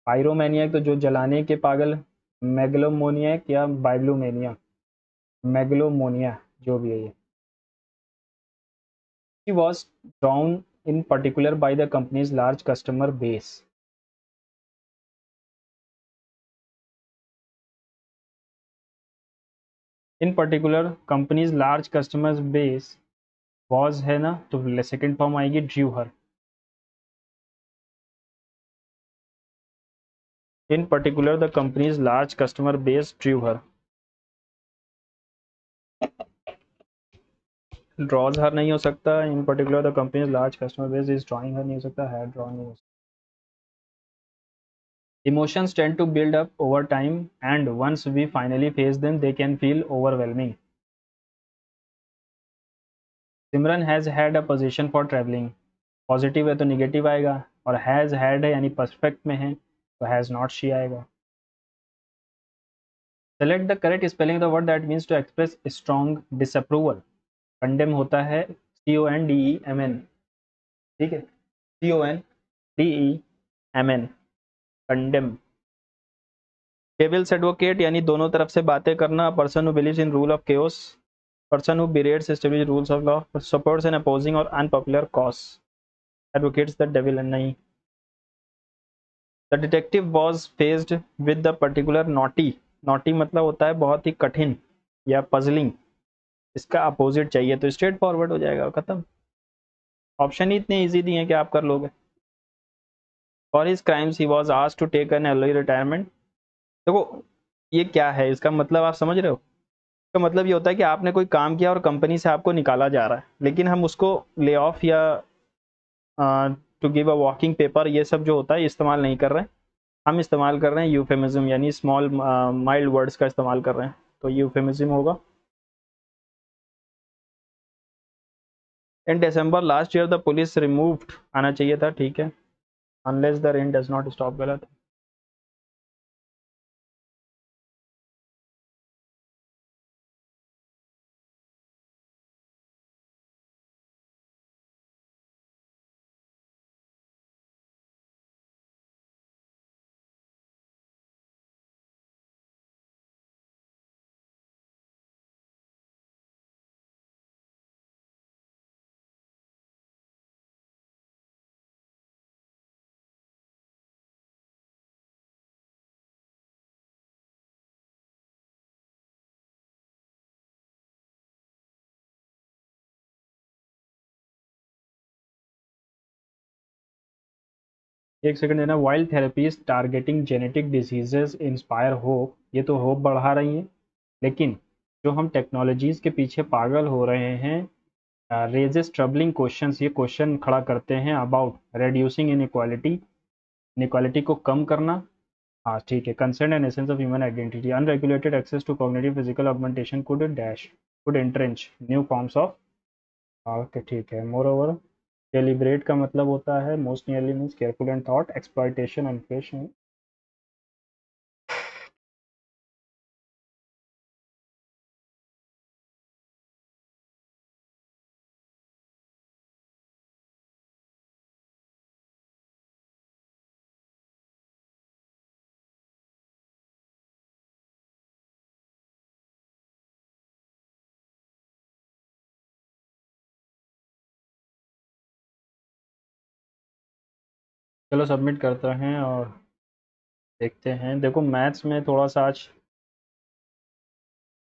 पायरोमैनियक तो जो जलाने के पागल, मेगलोमोनियक या बाइब्लोमेनिया, मेगलोमोनिया जो भी है ये। He was drawn in particular by the company's large customer base. In particular company's large customers base was है ना, तो सेकेंड फॉर्म आएगी drew her. In particular the company's large customer base drew her. Draws her नहीं हो सकता, in particular the company's large customer base is drawing her नहीं हो सकता, है ड्रॉ नहीं हो सकता। Emotions tend to build up over time, and once we finally face them, they can feel overwhelming. Simran has had a position for traveling. Positive है तो निगेटिव आएगा, और हैज़ हैड है यानी परफेक्ट में है तो हैज़ नॉट शी आएगा। Select the correct spelling the word that means to express strong disapproval. Condemn होता है CONDEMN, ठीक है, CONDEMN, कंडेम। डेविल्स एडवोकेट यानी दोनों तरफ से बातें करना, person who believes in rule of chaos, person who berates established rules of law, supports an opposing or unpopular cause, advocates the devil and नहीं। The detective was faced with the particular naughty, naughty मतलब होता है बहुत ही कठिन या puzzling, इसका अपोजिट चाहिए तो स्ट्रेट फॉरवर्ड हो जाएगा, खत्म। ऑप्शन ही इतने इजी दिए हैं कि आप कर लोगे। For his crimes he was asked to take an early retirement। देखो ये क्या है, इसका मतलब आप समझ रहे हो? इसका मतलब ये होता है कि आपने कोई काम किया और कंपनी से आपको निकाला जा रहा है, लेकिन हम उसको ले ऑफ या to give a walking paper ये सब जो होता है इस्तेमाल नहीं कर रहे हैं, हम इस्तेमाल कर रहे हैं यूफेमिज्म यानी स्मॉल माइल्ड वर्ड्स का इस्तेमाल कर रहे हैं, तो यूफेमिज्म होगा। In December last year the police removed आना चाहिए था, ठीक है। Unless the rain does not stop गलत। एक सेकंड देना। Wild therapies targeting genetic diseases inspire hope, ये तो होप बढ़ा रही है, लेकिन जो हम टेक्नोलॉजीज के पीछे पागल हो रहे हैं रेजेस ट्रबलिंग क्वेश्चंस, ये क्वेश्चन खड़ा करते हैं अबाउट रेड्यूसिंग इनइक्वालिटी, इनइक्वालिटी को कम करना। हाँ ठीक है। Concern and essence of human identity, unregulated access to cognitive physical augmentation could dash could entrench new forms of. Okay ठीक है। मोर ओवर डेलिब्रेट का मतलब होता है most nearly means careful and thought, exploitation and fish. चलो सबमिट करते हैं और देखते हैं। देखो मैथ्स में थोड़ा सा आज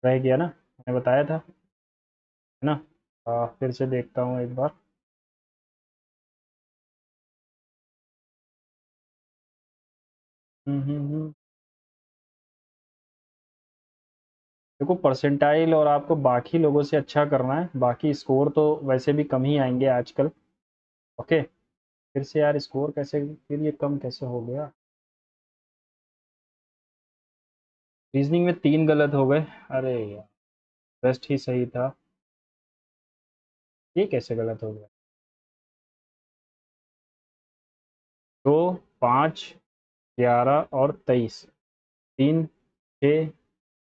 रह गया ना, मैंने बताया था, है ना। फिर से देखता हूँ एक बार। हम्म। देखो परसेंटाइल और आपको बाकी लोगों से अच्छा करना है, बाकी स्कोर तो वैसे भी कम ही आएंगे आजकल। ओके। फिर से यार स्कोर कैसे, फिर ये कम कैसे हो गया? रीजनिंग में 3 गलत हो गए, अरे यार बेस्ट ही सही था, ये कैसे गलत हो गया? 2, 5, 11 और 23, 3, 6,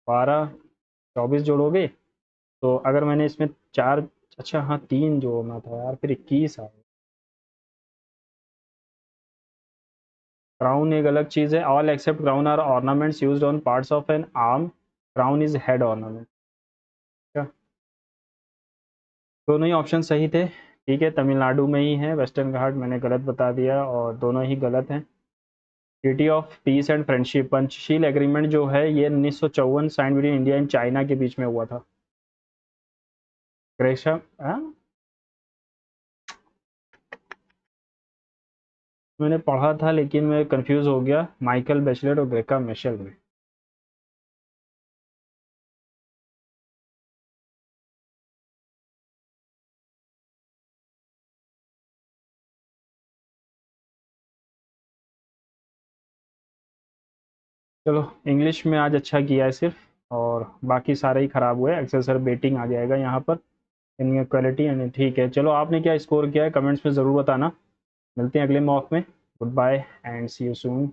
12, 24 जोड़ोगे तो अगर मैंने इसमें 4, अच्छा हाँ 3 जोड़ना था यार, फिर 21 आ गया। क्राउन एक अलग चीज़ है। All except crown are ornaments used on parts of an arm, crown is head ornament. क्या दोनों ही ऑप्शन सही थे? ठीक है, तमिलनाडु में ही है वेस्टर्न घाट, मैंने गलत बता दिया और दोनों ही गलत हैं। Treaty of peace and friendship Panchsheel agreement जो है ये 1954 sign between India and China के बीच में हुआ था। ग्रेशम मैंने पढ़ा था लेकिन मैं कंफ्यूज हो गया, माइकल बैचलर और ग्रेका मिशेल में। चलो इंग्लिश में आज अच्छा किया है सिर्फ, और बाकी सारे ही खराब हुए। एक्सेसर बेटिंग आ जाएगा यहाँ पर, इनकी क्वालिटी एंड ठीक है। चलो आपने क्या स्कोर किया है कमेंट्स में ज़रूर बताना। मिलते हैं अगले मॉक में। Goodbye and see you soon.